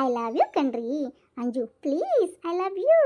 I love you ಕಣ್ರಿ Anju please I love you.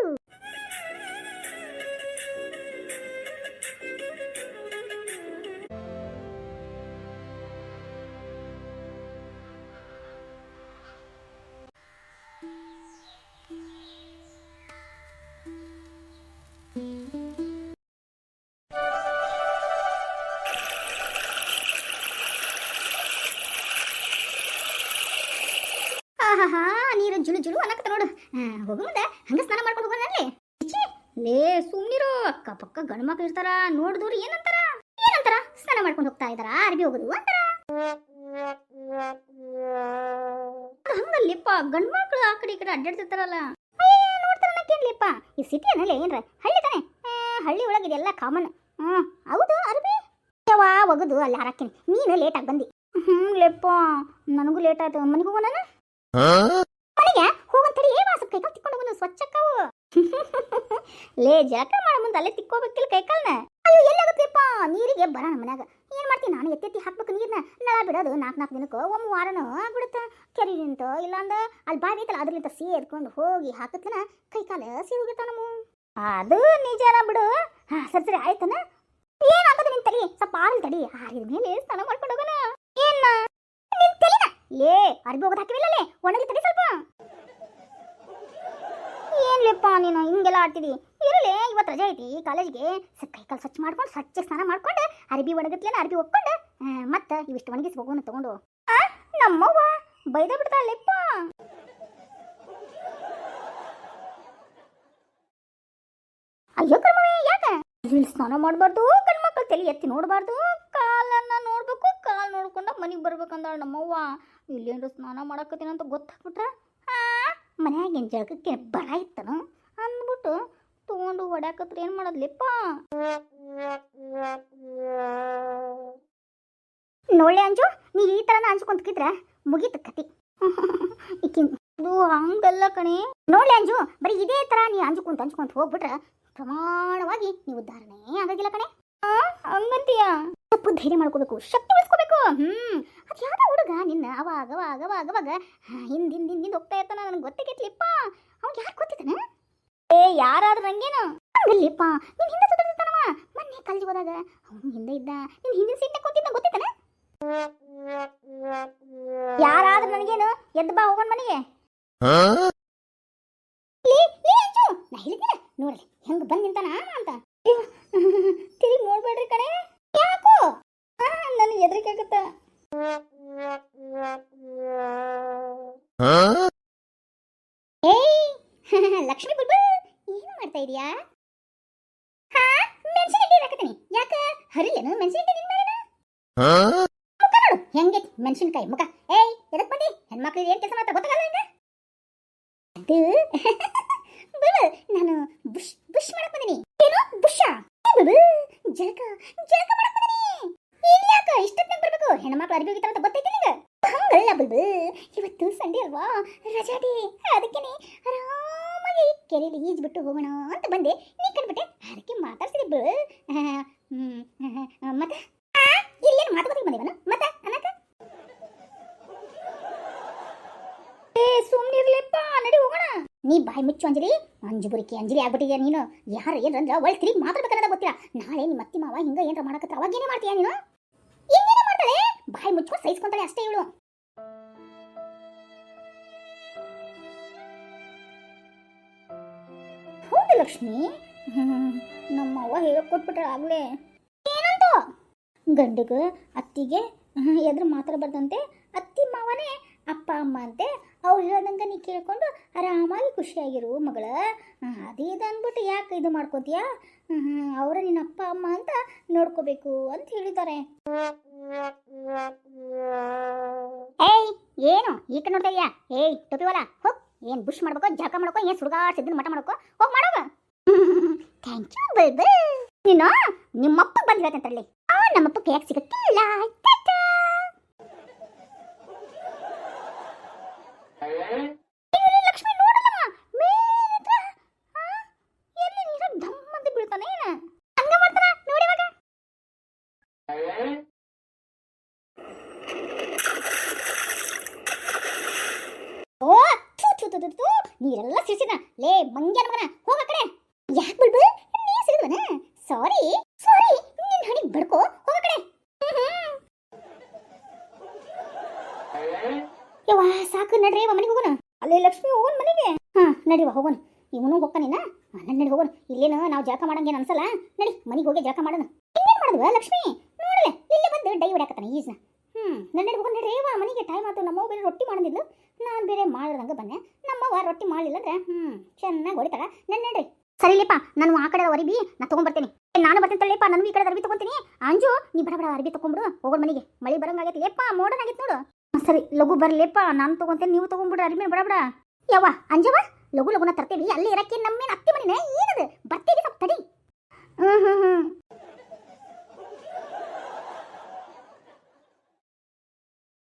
ಆಹಾ ನೀರು ಜುಳು ಜುಳು ಅನ್ನಕತ್ತ ನೋಡು. ಹೋಗು ಮುಂದೆ ಹಂಗ ಸ್ನಾನ ಮಾಡ್ಕೊಂಡು ಹೋಗೋಣಲ್ಲಿ. ಲೇ ಸುಮ್ನಿರು, ಅಕ್ಕ ಪಕ್ಕ ಗಂಡು ಮಕ್ಳು ಇರ್ತಾರ, ನೋಡಿದವ್ರು ಏನಂತಾರ ಸ್ನಾನ ಮಾಡ್ಕೊಂಡು ಹೋಗ್ತಾ ಇದಾರ, ಅರ್ಬಿ ಹೋಗುದು ಅಂತಾರ. ಹಂಗಲ್ಲಿಪ್ಪ ಗಂಡು ಮಕ್ಳು ಆ ಕಡೆ ಈ ಕಡೆ ಅಡ್ಡಾಡ್ತಿರ್ತಾರಲ್ಲ, ನೋಡ್ತಾರ ಅನ್ನಕ್ಕೇನ್ಲಿಪ್ಪ. ಈ ಸಿಟಿ ಅನ್ನಲ್ಲ ಏನ್ರ ಹಳ್ಳಿ ತಾನೆ, ಹಳ್ಳಿ ಒಳಗೆ ಇದೆಲ್ಲ ಕಾಮನ್. ಹೌದು ಅರ್ಬಿ ಯವಾ ಒಗದು ಅಲ್ಲಿ ಹಾರಾಕ್ತೀನಿ, ನೀನು ಲೇಟಾಗಿ ಬಂದಿ. ಲೆಪ್ಪ ನನಗೂ ಲೇಟ್ ಆಯ್ತು, ಮನೆಗೆ ಹೋಗೋಣ. ಮನೆಗೆ ಹೋಗಂತಡಿ, ವಾಸ ಕೈಕಾಲು ತಿಕ್ಕೊಂಡು ಹೋಗೋಣ ಸ್ವಚ್ಛಕ್ಕವು. ಲೇ ಜಳಕ ಮಾಡ ಮುಂದೆ ಅಲ್ಲೇ ತಿಕ್ಕೋಬೇಕಿಲ್ಲ ಕೈಕಾಲ್ನ. ಅಯ್ಯೋ ಎಲ್ಲಾಗತ್ತೆಪ್ಪ, ನೀರಿಗೆ ಬರೋಣ ಮನ್ಯಾಗ ಏನ್ ಮಾಡ್ತೀನಿ ನಾನು, ಎತ್ತೆತ್ತಿ ಹಾಕ್ಬೇಕು ನೀರ್ನ. ನಳ ಬಿಡೋದು 4 ದಿನಕ್ಕೆ ಒಮ್ಮೆ ವಾರನೂ ಆಗ್ಬಿಡುತ್ತ. ಕೆರೆಲಿಂತ ಇಲ್ಲಾಂದ ಅಲ್ಲಿ ಬಾವಿ ಐತಲ್ಲ ಅದ್ರಲಿಂತ ಸೇರ್ಕೊಂಡು ಹೋಗಿ ಹಾಕತ್ನ ಕೈಕಾಲ ಹೋಗಿರ್ತಾವ ನಮ್ಮ. ಅದು ನಿಜಾನ ಬಿಡು. ಸರಿ ಆಯ್ತನ, ಏನಾಗದು ನಿನ್ ತಲಿ ಸ್ವಲ್ಪ ಆರಿಲ್ ತಡಿ, ಆರಿದ ಮೇಲೆ ಸ್ನಾನ ಮಾಡ್ಕೊಂಡು ಹೋಗೋಣ. ಏನ ನಿನ್ ತಲಿನ ಲೇ ಅರ್ಬಿ ಹೋಗೋದು ಹಾಕಿವಿಲ್ಲೇ, ಒಣಗಿ ತಡಿ ಸ್ವಲ್ಪ. ಏನ್ಲೆಪ್ಪ ನೀನು ಹಿಂಗೆಲ್ಲ ಆಡ್ತಿದಿ, ಇರಲೇ ಇವತ್ತು ರಜೆ ಐತಿ ಕಾಲೇಜಿಗೆ. ಕೈಕಾಲು ಸ್ವಚ್ಛ ಮಾಡ್ಕೊಂಡು ಸ್ವಚ್ಛ ಸ್ನಾನ ಮಾಡ್ಕೊಂಡು ಅರ್ಬಿ ಒಣಗತ್ಲೇನ ಅರ್ಬಿ ಒಕ್ಕೊಂಡು ಮತ್ತೆ ಇವಿಷ್ಟು ಒಣಗಿಸಿ ಹೋಗೋಣ ತಗೊಂಡು. ನಮ್ಮವ್ವ ಬೈದ ಬಿಡ್ತಾಳೆಪ್ಪ. ಅಯ್ಯೋ ಕರ್ಮವೇ ಯಾಕೆ ಇಲ್ಲಿ ಸ್ನಾನ ಮಾಡಬಾರ್ದು, ಗಂಡು ಮಕ್ಕಳು ತಲೆ ಎತ್ತಿ ನೋಡಬಾರ್ದು, ಕಾಲನ್ನ ನೋಡ್ಬೇಕು, ಕಾಲು ನೋಡ್ಕೊಂಡು ಮನೆಗೆ ಬರ್ಬೇಕಂದಾಳ ನಮ್ಮವ್ವ. ಇಲ್ಲೇನ್ರ ಸ್ನಾನ ಮಾಡಾಕತ್ತೀನಿ ಅಂತ ಗೊತ್ತಾಗ್ಬಿಟ್ರ ಮನ್ಯಾಗೇನು ಜಗಕ್ಕೆ ಬರ ಇತ್ತನು ಅಂದ್ಬಿಟ್ಟು ತಗೊಂಡು ಹೊಡ್ಯಾಕತ್ರ ಏನು ಮಾಡೋದ್ಲಿಪ್ಪ. ನೋಳೆ ಅಂಜು, ನೀ ಈ ಥರನ ಅಂಜ್ಕೊಂತಿದ್ರ ಮುಗೀತ ಕತಿ. ಇದು ಹಂಗಲ್ಲ ಕಣೆ. ನೋಳೆ ಅಂಜು, ಬರೀ ಇದೇ ಥರ ನೀ ಅಂಜ್ಕೊಂತ ಹೋಗ್ಬಿಟ್ರೆ ಪ್ರಮಾಣವಾಗಿ ನೀವು ಉದ್ಧಾರಣೆ ಆಗೋದಿಲ್ಲ ಕಣೆ. ಹಂಗಂತೀಯ? ತಪ್ಪು ಧೈರ್ಯ ಮಾಡ್ಕೋಬೇಕು, ಶಕ್ತಿ ಉಳಿಸ್ಕೋಬೇಕು. ಅದು ಯಾವ್ದ ಹುಡುಗ ನಿನ್ನ ಅವಾಗ ಹಿಂದಿಂದ ಹೋಗ್ತಾ ಇರ್ತಾನ, ನನಗೆ ಗೊತ್ತಾಗೈತ್ಲಿಪ್ಪ. ಅವ್ನು ಯಾರು ಗೊತ್ತಿದ್ದಾನೆ? ಯಾರಾದ್ರೂ ನಂಗೇನು ಹಂಗಲ್ಲಿಪ್ಪ. ನೀನು ಹಿಂದೆ ಸುತ್ತಿರ್ತಾನವ, ಮೊನ್ನೆ ಕಾಲೇಜಿಗೆ ಹೋದಾಗ ಅವ್ನು ಹಿಂದೆ ಇದ್ದ, ನಿನ್ನ ಹಿಂದಿನ ಸೀಟ್ನಾಗ ಕೂತಿದ್ದ ಗೊತ್ತಿದ್ದಾನೆ? ಯಾರಾದ್ರೂ ನನಗೇನು ಎದ್ದು ಬಾ ಹೋಗೋಣ ಮನೆಗೆ. ನಾ ಹೇಳಿದ್ದೀನ ನೋಡ್ರಿ ಹೆಂಗ ಬಂದ್ ನಿಂತಾನ ಅಂತ. ತಿರುಗಿ ನೋಡ್ಬೇಡ್ರಿ ಕಣೆ. ಯಾಕೋ ನನಗೆ ಹೆದರಿಕೆ ಆಗುತ್ತ. ಏಯ್ ಲಕ್ಷ್ಮಿ ಬುಲ್ಬುಲ್, ಏನು ಮಾಡ್ತಾ ಇದೀಯಾ? ಮೆಣಸಿನ ಗಿಡ ಹಾಕತೀನಿ. ಯಾಕ ಹರಿಲೇನು ಮೆಣಸಿನ ಗಿಡ ನಿನ್ ಮೇಲೇನ? ಮುಖ ನೋಡು ಹೆಂಗೆ ಮೆಣಸಿನಕಾಯಿ ಮುಖ. ಏಯ್ ಎದಕ್ ಬಂದಿ? ಹೆಣ್ಮಕ್ಳು ಏನ್ ಕೆಲಸ ಮಾಡ್ತಾ ಗೊತ್ತಾಗಲ್ಲ ನಿಂಗೆ? ಅದು ನಾನು ಬುಷ್ ಮಾಡಕ್ ಬಂದಿನಿ. ಏನು ಬುಷ? ಜಳಕ ಮಾಡಕ್ ಬಂದಿನಿ. ಇಲ್ಯಾಕ ಇಷ್ಟೊತ್ತಿನಾಗ ಬರ್ಬೇಕು? ಹೆಣ್ಮಕ್ಳು ಅರ್ಬಿ ಹೋಗಿತಾರ ಅಂತ ಗೊತ್ತೈತಿ ನಿಂಗೆ? ಹಂಗಲ್ಲ ಬುಲ್ಬುಲ್, ಇವತ್ತು ಸಂಡೇ ಅಲ್ವಾ, ರಜಾ ಡೇ. ಅದಕ್ಕೇನೆ ಆರಾಮಾಗಿ ಕೆರೆಯಲ್ಲಿ ಈಜ್ಬಿಟ್ಟು ಹೋಗೋಣ ಅಂತ ಬಂದೆ. ನೀ ಕಂಡ್ಬಿಟ್ಟೆ, ಅದಕ್ಕೆ ಮಾತಾಡ್ಸಿದೆ ಬುಲ್. ಮತ್ತೆ ಇಲ್ಲೇನು ಮಾತುಕತೆ ಬಂದಿವನು ಮತ್ತೆ ಅನ್ನಕ? ಸುಮ್ನಿರ್ಲಿಪ್ಪ, ನಡಿ ಹೋಗೋಣ. ನೀ ಬಾಯಿ ಮುಚ್ಚು ಅಂಜಲಿ. ಅಂಜಲಿ ಆಗ್ಬಿಟ್ಟಿದ್ಯಾ ನೀನು. ಯಾರು ಏನ್ರಂದ್ರ ಒಳ್ಳೆ ತಿರುಗಿ ಮಾತಾಡ್ಬೇಕನ್ನೋದ ಗೊತ್ತಿಲ್ಲ. ನಾಳೆ ನಿಮ್ಮ ಅತ್ತಿ ಮಾವ ಹಿಂಗ ಏನ್ರ ಮಾಡಕತ್ರ ಅವಾಗ ಏನೇ ಮಾಡ್ತೀಯ ನೀನು? ಇನ್ನೇನೇ ಮಾಡ್ತಾಳೆ? ಬಾಯಿ ಮುಚ್ಕೊಂಡು ಸಹಿಸ್ಕೊಂತಾಳೆ ಅಷ್ಟೇ ಇವಳು. ಹೌದು ಲಕ್ಷ್ಮಿ, ನಮ್ಮ ಅವ್ವ ಹೇಳ್ಕೊಟ್ಬಿಟ್ರೆ ಆಗ್ಲೇ. ಏನಂತ? ಗಂಡಿಗ ಅತ್ತಿಗೆ ಎದುರು ಮಾತಾಡಬಾರ್ದಂತೆ, ಅತ್ತಿ ಮಾವನೇ ಅಪ್ಪ ಅಮ್ಮ ಅಂತೆ. ಅವ್ರು ಹೇಳ್ದಂಗೆ ನೀ ಕೇಳ್ಕೊಂಡು ಆರಾಮಾಗಿ ಖುಷಿಯಾಗಿರು ಮಗಳ. ಅದೇ ಇದು ಅಂದ್ಬಿಟ್ಟು ಯಾಕೆ ಇದು ಮಾಡ್ಕೋತೀಯ? ಅವರ ನಿನ್ನ ಅಪ್ಪ ಅಮ್ಮ ಅಂತ ನೋಡ್ಕೋಬೇಕು ಅಂತ ಹೇಳಿದ್ದಾರೆ. ಏಯ್ ಏನು ಈ ಕಡೆ ನೋಡ್ತಾ ಇದೀಯಾ? ಏಯ್ ಟೊಪಿವಲ್ಲ, ಹೋಗ್. ಏನು ಬುಷ್ ಮಾಡ್ಬೇಕೋ, ಜಳಕ ಮಾಡ್ಕೋ, ಏನು ಸುಡುಗಾಡ್ಸಿದ್ದನ್ನು ಮಠ ಮಾಡ್ಕೋ, ಹೋಗಿ ಮಾಡೋಗ. Thank you Bible. ನೀನು ನಿಮ್ಮಪ್ಪ ಬಂದು ಹೇಳ್ತಂತಲ್ಲಿ, ನಮ್ಮಪ್ಪ ಕೇಕ್ ಸಿಗಕ್ಕಿಲ್ಲ. ಲಕ್ಷ್ಮಿ ನೋಡಲ್ಲ ಮೇಲಿಂದ ಎಲ್ಲಿ ನೀರ ಧಮ್ ಅಂತ ಬೀಳ್ತಾನೆ. ಹಂಗ ಮಾಡ್ತಾನ ನೋಡಿ ಇವಾಗ. ಓ ಥು ತು ನೀರೆಲ್ಲ ಸಿಡಿಸಿದ ಲೇ ಮಂಗ್ಯನ ಮಗನ ಹೋಗ ಕಡೆ ಯಾಕೆ ಬುಲ್ಬುಲ್ ನೀರು ಸಿಡಿದವನ ಸಾರಿ ಸಾರಿ ನಿನ್ನ ಹಣಿ ಬಡ್ಕೋ ಹೋಗ ಕಡೆ ಯವ್ವ ಸಾಕು ನಡ್ರಿ ಮನೆಗೆ ಹೋಗೋಣ ಅಲ್ಲಿ ಲಕ್ಷ್ಮಿ ಹೋಗೋಣ ಮನೆಗೆ ಹಾ ನಡಿವ ಹೋಗೋಣ ಇವನು ಹೋಗ್ತಾನಿನ ನನ್ನ ನಡಿ ಹೋಗೋಣ ಇಲ್ಲೇನು ನಾವು ಜಳಕ ಮಾಡಂಗೇನು ಅನ್ಸಲ್ಲ ನಡಿ ಮನೆಗೆ ಹೋಗಿ ಜಳಕ ಮಾಡೋಣ ಇನ್ನೇನು ಮಾಡಿದ್ವ ಲಕ್ಷ್ಮಿ ನೋಡಲೆ ಇಲ್ಲಿ ಬಂದು ಡೈ ಹೊಡ್ಯಾಕತ್ತಾನ ಈಜ್ನ ನನ್ನ ನಡಿ ಹೋಗೋಣ ನಡ್ರಿ ವಾ ಮನೆಗೆ ಟೈಮ್ ಆಯ್ತು ನಮ್ಮವ್ವ ಬೇರೆ ರೊಟ್ಟಿ ಮಾಡಿದ್ಲು ನಾನು ಬೇರೆ ಮಾಡ್ದಂಗೆ ಬಂದೆ ನಮ್ಮವ್ವ ರೊಟ್ಟಿ ಮಾಡಲಿಲ್ಲ ಅಂದ್ರೆ ಚೆನ್ನಾಗಿ ಹೊಡಿತಾಳ ನನ್ನ ನಡ್ರಿ ಸರಿಲಿಪ್ಪ ನಾನು ಆ ಕಡೆ ಅರ್ಬಿ ನಾ ತೊಗೊಂಡ್ಬರ್ತೀನಿ ನಾನು ಬರ್ತೀನಿ ತಳ್ಳಿಪ್ಪ ನಾನು ಈ ಕಡೆ ಅರ್ಬಿ ತೊಗೊಂತೀನಿ ಅಂಜು ನೀ ಬಡ ಅರ್ಬಿ ತೊಗೊಂಡ್ಬಿಡು ಹೋಗೋಣ ಮನೆಗೆ ಮಳೆ ಬರಂಗಾಗೈತಿ ಲೇಪ್ಪ ಮೋಡನ್ ಆಗೈತಿ ನೋಡು ಸರಿ ಲಘು ಬರ್ಲಿಪ್ಪ ನಾನು ತೊಗೊಂತೇನೆ ನೀವು ತೊಗೊಂಡ್ಬಿಡ್ರಿ ಅರ್ಬಿ ಬಡ ಯವ್ವ ಅಂಜವ ಲಘು ಲಘುನ ತರ್ತೀವಿ ಅಲ್ಲಿ ಇರಕ್ಕೆ ನಮ್ಮೇನು ಅತ್ತಿ ಮನಿನೇ ಏನದು ಬರ್ತೀವಿ ಸ್ವಲ್ಪ ತಡಿ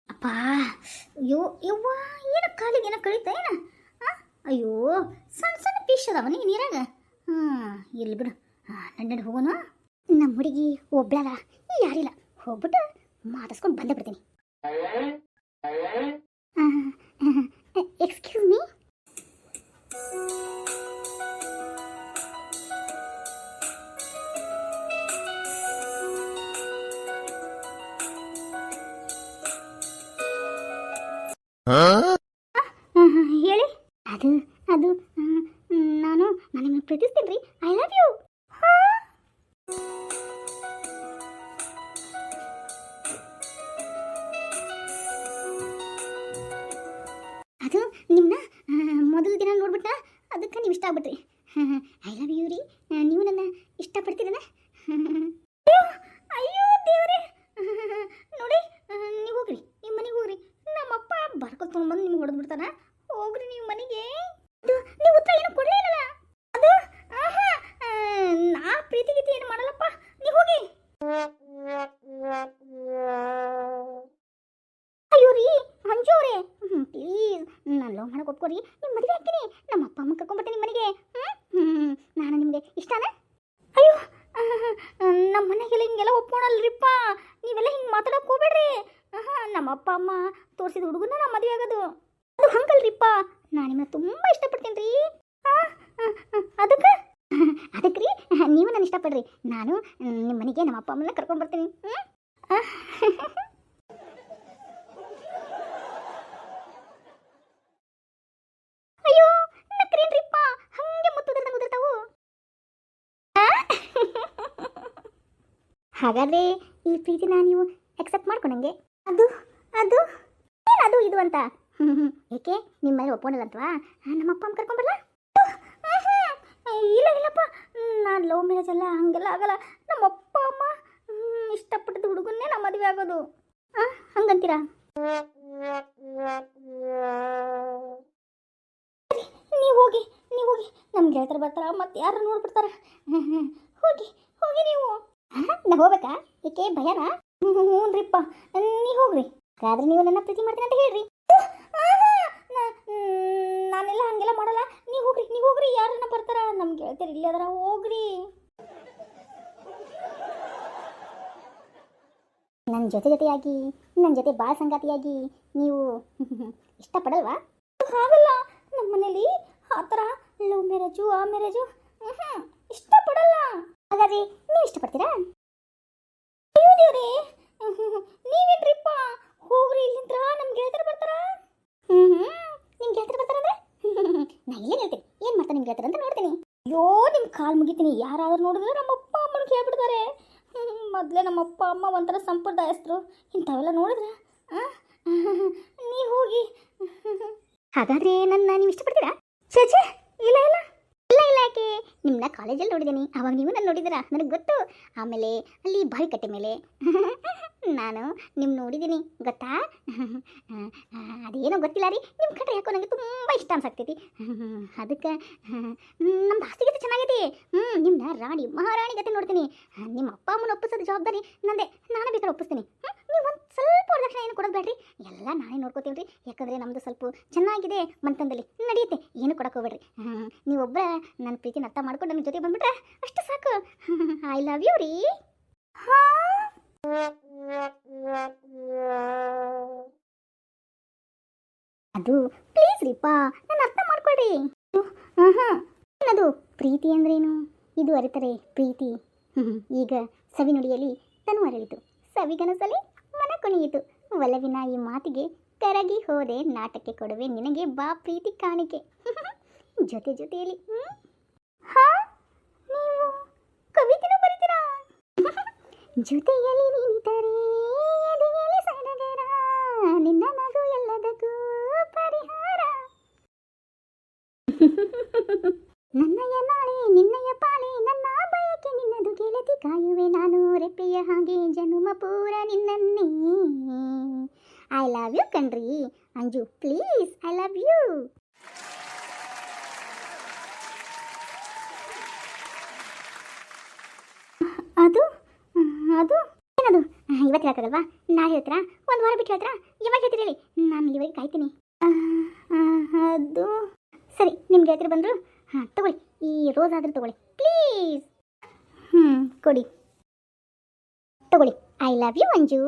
ಅಪ್ಪ ಅಯ್ಯೋ ಯವ್ವ ಏನು ಕಾಲಿಗೆ ಏನೋ ಕಳೀತ ಏನ ಅಯ್ಯೋ ಸಣ್ಣ ಸಣ್ಣ ಫಿಶ್ ಅದಾವ ನೀರಾಗ ಇರ್ಲಿ ಬಿಡು ನಡಿ ಹೋಗೋಣ ನಮ್ಮ ಹುಡುಗಿ ಒಬ್ಳಲ್ಲ ಯಾರಿಲ್ಲ ಹೋಗ್ಬಿಟ್ಟು ಮಾತಾಡ್ಸ್ಕೊಂಡು ಬಂದೇ ಬಿಡ್ತೀನಿ ಎಕ್ಸ್ಕ್ಯೂಸ್ ಮೀ ಹೇಳಿ ಅದು ಅದು ನಾನು ನಿಮ್ಮನ್ನು ಪ್ರೀತಿಸ್ತೀನಿ ರೀ ಐ ಲವ್ ಯು ಅದು ನಿಮ್ಮನ್ನ ಮೊದಲ ದಿನ ನೋಡ್ಬಿಟ್ಟ ಅದಕ್ಕೆ ನೀವು ಇಷ್ಟ ಆಗ್ಬಿಟ್ರಿ ಐ ಲವ್ ಯು ರೀ ನೀವು ನನ್ನ ಇಷ್ಟಪಡ್ತೀರನ ಅಯ್ಯೋ ದೇವ್ರೆ ನೋಡಿ ನೀವು ಹೋಗ್ರಿ ನಿಮ್ಮ ಮನೆಗೆ ಹೋಗ್ರಿ ನಮ್ಮಪ್ಪ ಬರ್ಕೊತ್ ತೊಗೊಂಡ್ಬಂದು ನಿಮ್ಗೆ ಹೊಡೆದ್ಬಿಡ್ತಾನ ಹೋಗ್ರಿ ನೀವು ಮನೆಗೆ ನೀವು ಉತ್ತರ ಏನು ಕೊಡಲೇ ಇಲ್ಲ ಅದು ನಾ ಪ್ರೀತಿ ಗೀತಿ ಏನು ಮಾಡಲ್ಲಪ್ಪ ನೀವು ಹೋಗಿ ಅಯ್ಯೋ ರೀ ಮಂಜೂರೇ ಪ್ಲೀಸ್ ನಾನು ಲವ್ ಮಾಡಕ್ಕೆ ಒಪ್ಕೊರಿ ನಿಮ್ಮ ಮದುವೆ ಹಾಕ್ತೀನಿ ನಮ್ಮ ಅಪ್ಪ ಅಮ್ಮ ಕರ್ಕೊಂಡ್ಬರ್ತೀನಿ ನಿಮ್ಮ ಮನೆಗೆ ನಾನು ನಿಮಗೆ ಇಷ್ಟನಾ ಅಯ್ಯೋ ನಮ್ಮ ಮನೆಗೆಲ್ಲ ಹಿಂಗೆಲ್ಲ ಒಪ್ಕೊಳಲ್ರಿಪ್ಪ ನೀವೆಲ್ಲ ಹಿಂಗೆ ಮಾತಾಡೋಕೆ ಹೋಗ್ಬೇಡ್ರಿ ನಮ್ಮ ಅಪ್ಪ ಅಮ್ಮ ತೋರಿಸಿದ ಹುಡುಗನ ನಾ ಮದುವೆ ಆಗೋದು ಅದು ಹಂಗಲ್ರಿಪ್ಪ ನಾನು ನಿಮ್ಮನ್ನ ತುಂಬ ಇಷ್ಟಪಡ್ತೀನಿ ರೀ ಅದಕ್ಕೆ ರೀ ನೀವು ನಾನು ಇಷ್ಟಪಡ್ರಿ ನಾನು ನಿಮ್ಮ ಮನೆಗೆ ನಮ್ಮ ಅಪ್ಪ ಅಮ್ಮನ ಕರ್ಕೊಂಡ್ಬರ್ತೀನಿ ಅಯ್ಯೋ ನಕ್ರೇನ್ರಿಪ್ಪ ಹಂಗೆ ಮುತ್ತುದ್ರಂಗೆ ಉದುರ್ತಾವು ಹಾಗಾದ್ರೆ ಈ ಪ್ರೀತಿನ ನೀವು ಅಕ್ಸೆಪ್ಟ್ ಮಾಡ್ಕೊಂಡಂಗೆ ಅದು ಅದು ಏನದು ಇದು ಅಂತ ಏಕೆ ನಿಮ್ಮ ಮೇಲೆ ಒಪ್ಕೊಂಡಲ್ಲಂತವಾ ನಮ್ಮ ಅಪ್ಪ ಅಮ್ಮ ಕರ್ಕೊಂಬರಲ್ಲ ಇಲ್ಲ ಇಲ್ಲಪ್ಪ ನಾನು ಲವ್ ಮ್ಯಾರೇಜ್ ಎಲ್ಲ ಹಂಗೆಲ್ಲ ಆಗಲ್ಲ ನಮ್ಮ ಅಪ್ಪ ಅಮ್ಮ ಇಷ್ಟಪಟ್ಟಿದ್ದು ಹುಡುಗನ್ನೇ ನಮ್ಮ ಮದುವೆ ಆಗೋದು ಹಂಗಂತೀರಾ ನೀವು ಹೋಗಿ ನಮ್ಮ ಗೆಳತರು ಬರ್ತಾರ ಮತ್ತೆ ಯಾರು ನೋಡ್ಬಿಡ್ತಾರ ಹೋಗಿ ಹೋಗಿ ನೀವು ನಾ ಹೋಗ್ಬೇಕಾ ಏಕೆ ಭಯನಾ ಹ್ಞೂನ್ರಿಪ್ಪ ನೀವು ಹೋಗ್ರಿ ಆದ್ರೆ ನೀವು ನನ್ನ ಪ್ರೀತಿ ಮಾಡ್ತೀನಿ ಅಂತ ಹೇಳ್ರಿ ನಾನೆಲ್ಲ ಹಂಗೆಲ್ಲ ಮಾಡಲ್ಲ ನೀವು ಹೋಗ್ರಿ ಯಾರನ್ನ ಬರ್ತಾರ ನಮ್ಮ ಗೆಳತಿಯರು ಇಲ್ಲೇ ಅದರ ಹೋಗ್ರಿ ನನ್ನ ಜೊತೆಯಾಗಿ ನನ್ನ ಜೊತೆ ಭಾಳ ಸಂಗಾತಿಯಾಗಿ ನೀವು ಇಷ್ಟಪಡಲ್ವಾ ಹಾಗಲ್ಲ ನಮ್ಮ ಮನೇಲಿ ಆ ಥರ ಲವ್ ಮ್ಯಾರೇಜು ಆ ಮ್ಯಾರೇಜು ಇಷ್ಟಪಡಲ್ಲ ಹಾಗಾದ್ರೆ ನೀವು ಇಷ್ಟಪಡ್ತೀರಾ ಅಯ್ಯೋ ದೇವ್ರೇ ನೀವೇನ್ರಿಪ್ಪ ಹೋಗ್ರಿ ಇಲ್ಲಿಂದ್ರ ನಮ್ಮ ಗೆಳತಿಯರು ಬರ್ತಾರ ನಿಮ್ಮ ಗೆಳತಿಯರು ಬರ್ತಾರಂದ್ರೆ ನಾ ಇಲ್ಲೇ ಹೇಳ್ತೀನಿ ಏನು ಮಾಡ್ತಾರೆ ನಿಮ್ಮ ಗೆಳತಿಯರು ಅಂತ ನೋಡ್ತೀನಿ ಅಯ್ಯೋ ನಿಮ್ಮ ಕಾಲು ಮುಗಿತೀನಿ ಯಾರಾದ್ರೂ ನೋಡಿದ್ರೆ ನಮ್ಮ ಅಪ್ಪ ಅಮ್ಮನ ಕೇಳ್ಬಿಡ್ತಾರೆ ಮೊದಲೇ ನಮ್ಮ ಅಪ್ಪ ಅಮ್ಮ ಒಂಥರ ಸಂಪ್ರದಾಯಸ್ಥರು ಇಂಥವೆಲ್ಲ ನೋಡಿದ್ರೆ ನೀವು ಹೋಗಿ ಹಾಗಾದ್ರೆ ನನ್ನ ನೀವು ಇಷ್ಟಪಡ್ತೀರಾ ಛೇ ಇಲ್ಲ ಇಲ್ಲ ಇಲ್ಲ ಇಲ್ಲ ಯಾಕೆ ನಿಮ್ಮನ್ನ ಕಾಲೇಜಲ್ಲಿ ನೋಡಿದ್ದೀನಿ ಅವಾಗ ನೀವು ನಾನು ನೋಡಿದ್ದೀರಾ ನನಗೆ ಗೊತ್ತು ಆಮೇಲೆ ಅಲ್ಲಿ ಬಾವಿಕಟ್ಟೆ ಮೇಲೆ ನಾನು ನಿಮ್ಮ ನೋಡಿದ್ದೀನಿ ಗೊತ್ತಾ ಅದೇನೋ ಗೊತ್ತಿಲ್ಲ ರೀ ನಿಮ್ಮ ಕಡೆ ಯಾಕೋ ನನಗೆ ತುಂಬ ಇಷ್ಟ ಅನ್ಸಾಗ್ತೈತಿ ಅದಕ್ಕೆ ನಮ್ಮ ಆಸ್ತಿಗತೆ ಚೆನ್ನಾಗೈತಿ ನಿಮ್ಮನ್ನ ರಾಣಿ ಮಹಾರಾಣಿ ಗತೆ ನೋಡ್ತೀನಿ ನಿಮ್ಮ ಅಪ್ಪ ಅಮ್ಮನ ಒಪ್ಪಿಸೋದು ಜವಾಬ್ದಾರಿ ನಂದೆ ನಾನು ಬೇಕಾದ್ರೆ ಒಪ್ಪಿಸ್ತೀನಿ ನೀವು ಒಂದು ಸ್ವಲ್ಪ ವರದಕ್ಷಿಣೆ ಏನು ಕೊಡೋದು ಬೇಡ್ರಿ ಎಲ್ಲ ನಾನೇ ನೋಡ್ಕೋತೀನಿ ರೀ ಯಾಕಂದರೆ ನಮ್ಮದು ಸ್ವಲ್ಪ ಚೆನ್ನಾಗಿದೆ ಮಂತಂದಲ್ಲಿ ನಡೆಯುತ್ತೆ ಏನು ಕೊಡೋಕೆ ಹೋಗ್ಬೇಡ್ರಿ ನೀವೊಬ್ಬರ ನನ್ನ ಪ್ರೀತಿನ ಅರ್ಥ ಮಾಡ್ಕೊಂಡು ನನ್ನ ಜೊತೆ ಬಂದ್ಬಿಟ್ರೆ ಅಷ್ಟು ಸಾಕು ಐ ಲವ್ ಯು ರೀ ಅದು ಪ್ಲೀಸ್ ರೀಪಾ ನನ್ನ ರೀ. ಹಾಂ ಅದು ಪ್ರೀತಿ ಅಂದ್ರೇನು ಇದು ಅರಿತರೆ ಪ್ರೀತಿ. ಈಗ ಸವಿ ನುಡಿಯಲ್ಲಿ ತನು ಅರಳಿತು, ಸವಿಗನಸಲಿ ಮನ ಕುಣಿಯಿತು. ಒಲವಿನ ಈ ಮಾತಿಗೆ ಕರಗಿ ಹೋದೆ, ನಾಟಕ್ಕೆ ಕೊಡುವೆ ನಿನಗೆ ಬಾ ಪ್ರೀತಿ ಕಾಣಿಕೆ. ಜೊತೆ ಜೊತೆಯಲ್ಲಿ ಹಾ ನೀವು ಕವಿತೆನೂ ಬರೀತೀರಾ? ಜೊತೆಯಲ್ಲಿ ನಿಂತರೆ ಎದೆಯಲ್ಲಿ ಸಡಗರ, ನಿನ್ನ ನಗು ಎಲ್ಲದಕ್ಕೂ ಪರಿಹಾರ. ನನ್ನಯ ನಾಳೆ ನಿನ್ನಯ ಪಾಲೆ, ನನ್ನ ಬಯಕೆ ನಿನ್ನದು ಗೆಳತಿ, ಕಾಯುವೆ ನಾನು ರೆಪ್ಪೆಯ ಹಾಗೆ ಜನುಮ ಪೂರ ನಿನ್ನನ್ನೇ. ಐ ಲವ್ ಯು ಕಣ್ರಿ Anju, please I love you. ಅದು ಅದು ಏನದು ಇವತ್ತು ಹೇಳ್ತದಲ್ವಾ, ನಾಳೆ ಹೇಳ್ತೀರಾ? ಒಂದು ವಾರ ಬಿಟ್ಟು ಹೇಳ್ತೀರಾ? ಯಾವಾಗ ಹೇಳ್ತೀರಿ ಹೇಳಿ, ನಾನು ಇಲ್ಲಿವರೆಗೆ ಕಾಯ್ತೀನಿ. ಅದು ಸರಿ, ನಿಮ್ಗೆ ಹೇಳ್ತೀರಿ ಬಂದರು. ಹಾಂ ತಗೊಳ್ಳಿ, ಈ ರೋಸ್ ಆದರೂ ತಗೊಳ್ಳಿ ಪ್ಲೀಸ್. ಕೊಡಿ ತಗೊಳ್ಳಿ. I love you Anju.